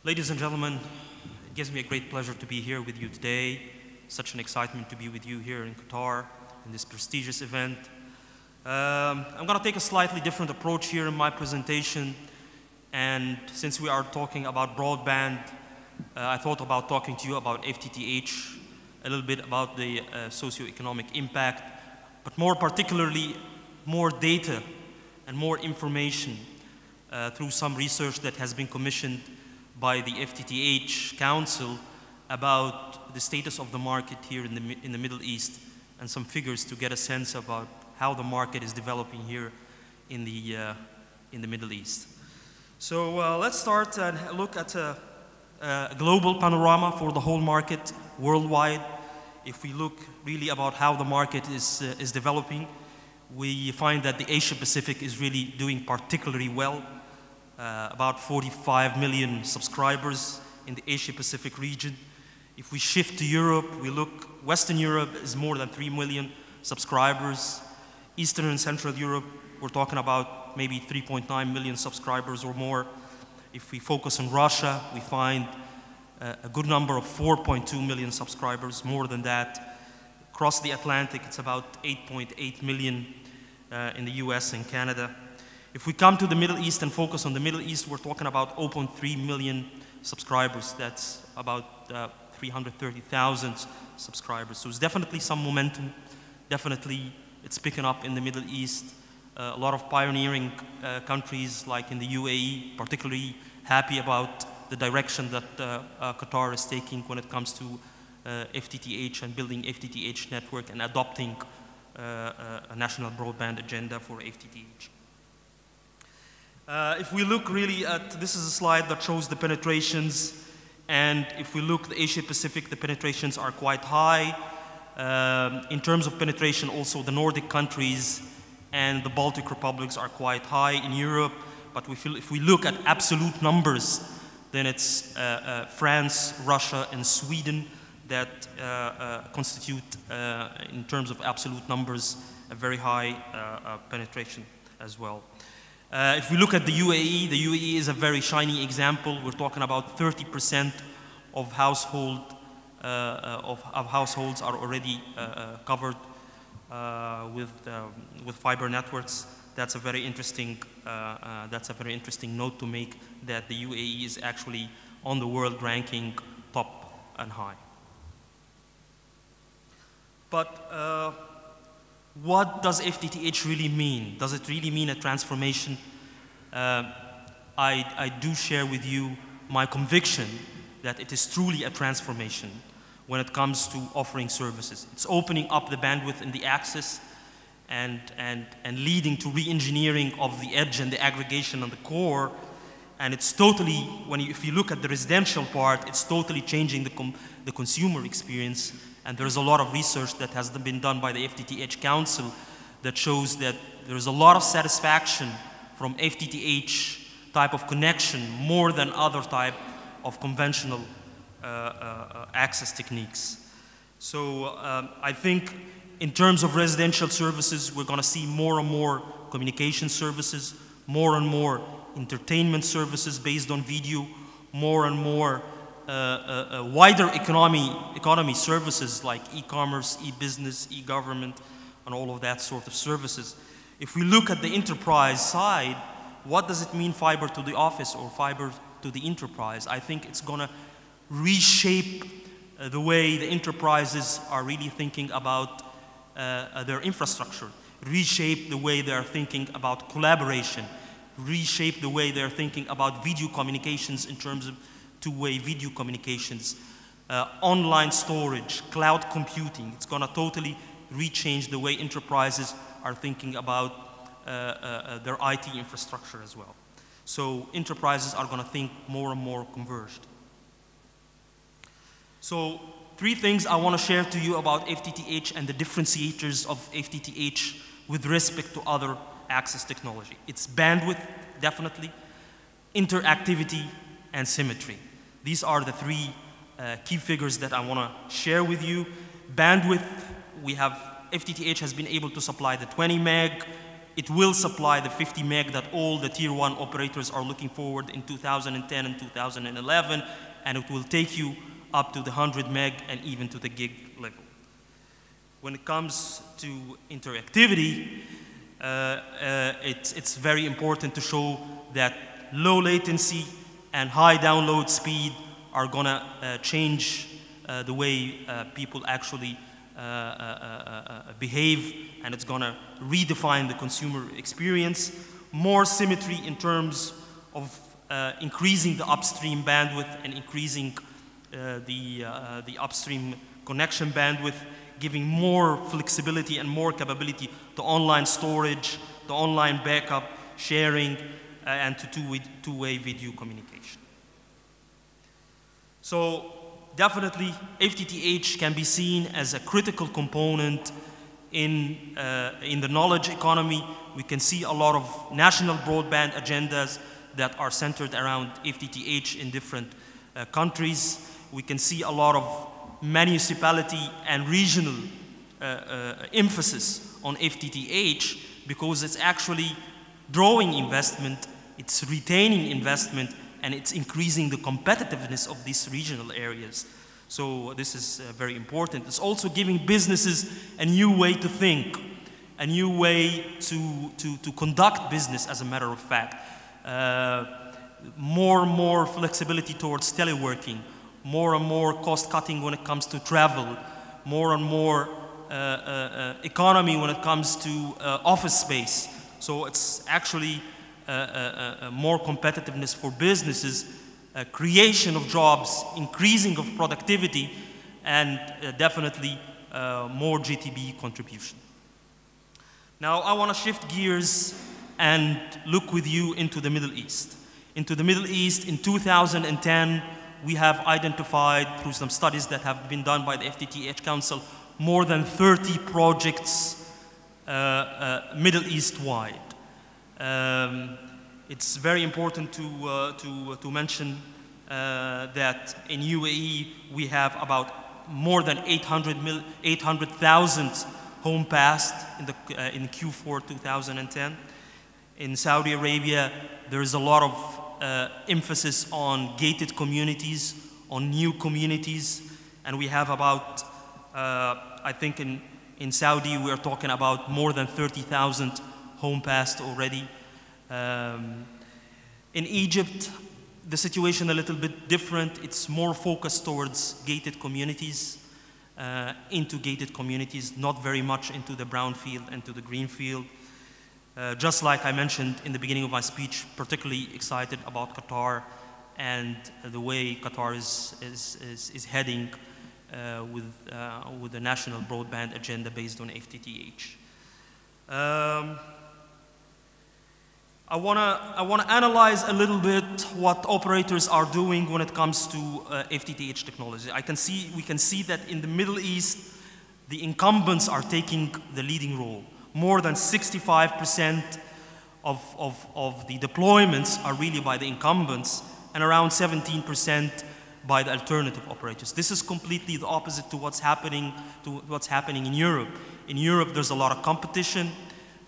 Ladies and gentlemen, it gives me a great pleasure to be here with you today. Such an excitement to be with you here in Qatar in this prestigious event. I'm going to take a slightly different approach here in my presentation. And since we are talking about broadband, I thought about talking to you about FTTH, a little bit about the socio-economic impact, but more particularly, more data and more information through some research that has been commissioned by the FTTH Council about the status of the market here in the Middle East, and some figures to get a sense about how the market is developing here in the Middle East. So let's start and look at a global panorama for the whole market worldwide. If we look really about how the market is developing, we find that the Asia Pacific is really doing particularly well. About 45 million subscribers in the Asia Pacific region. If we shift to Europe, we look, Western Europe is more than 3 million subscribers. Eastern and Central Europe, we're talking about maybe 3.9 million subscribers or more. If we focus on Russia, we find a good number of 4.2 million subscribers, more than that. Across the Atlantic, it's about 8.8 million in the US and Canada. If we come to the Middle East and focus on the Middle East, we're talking about 0.3 million subscribers. That's about 330,000 subscribers. So it's definitely some momentum. Definitely it's picking up in the Middle East. A lot of pioneering countries like in the UAE, particularly happy about the direction that Qatar is taking when it comes to FTTH and building FTTH network and adopting a national broadband agenda for FTTH. If we look really at, this is a slide that shows the penetrations, and if we look at the Asia Pacific, the penetrations are quite high. In terms of penetration, also the Nordic countries and the Baltic republics are quite high in Europe, but if we look at absolute numbers, then it's France, Russia, and Sweden that constitute, in terms of absolute numbers, a very high penetration as well. If we look at the UAE is a very shiny example. We're talking about 30% of households are already covered with fiber networks. That's a very interesting note to make, that the UAE is actually on the world ranking top and high. But what does FTTH really mean? Does it really mean a transformation? I do share with you my conviction that it is truly a transformation when it comes to offering services. It's opening up the bandwidth and the access and leading to re-engineering of the edge and the aggregation on the core. And it's totally, if you look at the residential part, it's totally changing the consumer experience. And there's a lot of research that has been done by the FTTH Council that shows that there's a lot of satisfaction from FTTH type of connection more than other type of conventional access techniques. So I think in terms of residential services, we're going to see more and more communication services, more and more entertainment services based on video, more and more wider economy services like e-commerce, e-business, e-government, and all of that sort of services. If we look at the enterprise side, what does it mean fiber to the office or fiber to the enterprise? I think it's going to reshape the way the enterprises are really thinking about their infrastructure, reshape the way they are thinking about collaboration, reshape the way they're thinking about video communications in terms of two-way video communications, online storage, cloud computing. It's going to totally rechange the way enterprises are thinking about their IT infrastructure as well. So enterprises are going to think more and more converged. So 3 things I want to share to you about FTTH and the differentiators of FTTH with respect to other access technology. It's bandwidth, definitely, interactivity, and symmetry. These are the 3 key figures that I want to share with you. Bandwidth, FTTH has been able to supply the 20 meg it will supply the 50 meg that all the tier 1 operators are looking forward in 2010 and 2011, and it will take you up to the 100 meg and even to the gig level. When it comes to interactivity, it's very important to show that low latency and high download speed are gonna change the way people actually behave, and it's gonna redefine the consumer experience. More symmetry in terms of increasing the upstream bandwidth and increasing the upstream connection bandwidth, giving more flexibility and more capability to online storage, to online backup, sharing, and to two-way video communication. So definitely, FTTH can be seen as a critical component in the knowledge economy. We can see a lot of national broadband agendas that are centered around FTTH in different countries. We can see a lot of municipality and regional emphasis on FTTH because it's actually drawing investment, it's retaining investment, and it's increasing the competitiveness of these regional areas. So this is very important. It's also giving businesses a new way to think, a new way to conduct business, as a matter of fact. More and more flexibility towards teleworking, more and more cost cutting when it comes to travel, more and more economy when it comes to office space. So it's actually more competitiveness for businesses, creation of jobs, increasing of productivity, and definitely more GTB contribution. Now I want to shift gears and look with you into the Middle East. Into the Middle East in 2010, we have identified through some studies that have been done by the FTTH Council more than 30 projects Middle East-wide. It's very important to mention that in UAE we have about more than 800,000 home passed in Q4 2010. In Saudi Arabia, there is a lot of emphasis on gated communities, on new communities, and we have about, I think in Saudi we are talking about more than 30,000 home passed already. In Egypt, the situation a little bit different. It's more focused towards gated communities, into gated communities, not very much into the brownfield and to the greenfield. Just like I mentioned in the beginning of my speech, particularly excited about Qatar and the way Qatar is heading with the national broadband agenda based on FTTH. I wanna analyze a little bit what operators are doing when it comes to FTTH technology. We can see that in the Middle East, the incumbents are taking the leading role. More than 65% of the deployments are really by the incumbents, and around 17% by the alternative operators. This is completely the opposite to what's happening in Europe. In Europe, there's a lot of competition.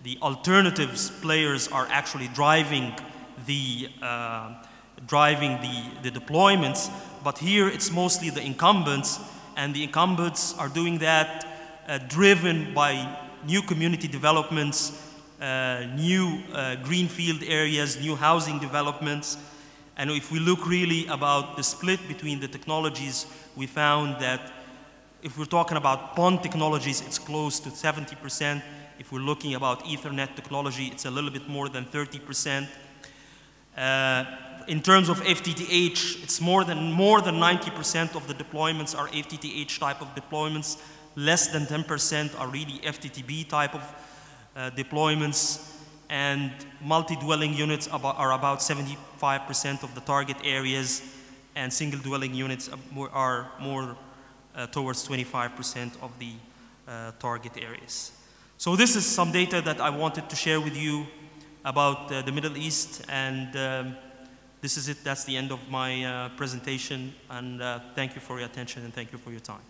The alternatives players are actually driving the deployments, but here it's mostly the incumbents, and the incumbents are doing that driven by new community developments, new greenfield areas, new housing developments. And if we look really about the split between the technologies, we found that if we're talking about PON technologies, it's close to 70%. If we're looking about Ethernet technology, it's a little bit more than 30%. In terms of FTTH, it's more than 90% of the deployments are FTTH type of deployments. Less than 10% are really FTTB type of deployments. And multi-dwelling units are about 75% of the target areas, and single dwelling units are more towards 25% of the target areas. So this is some data that I wanted to share with you about the Middle East, and this is it. That's the end of my presentation, and thank you for your attention and thank you for your time.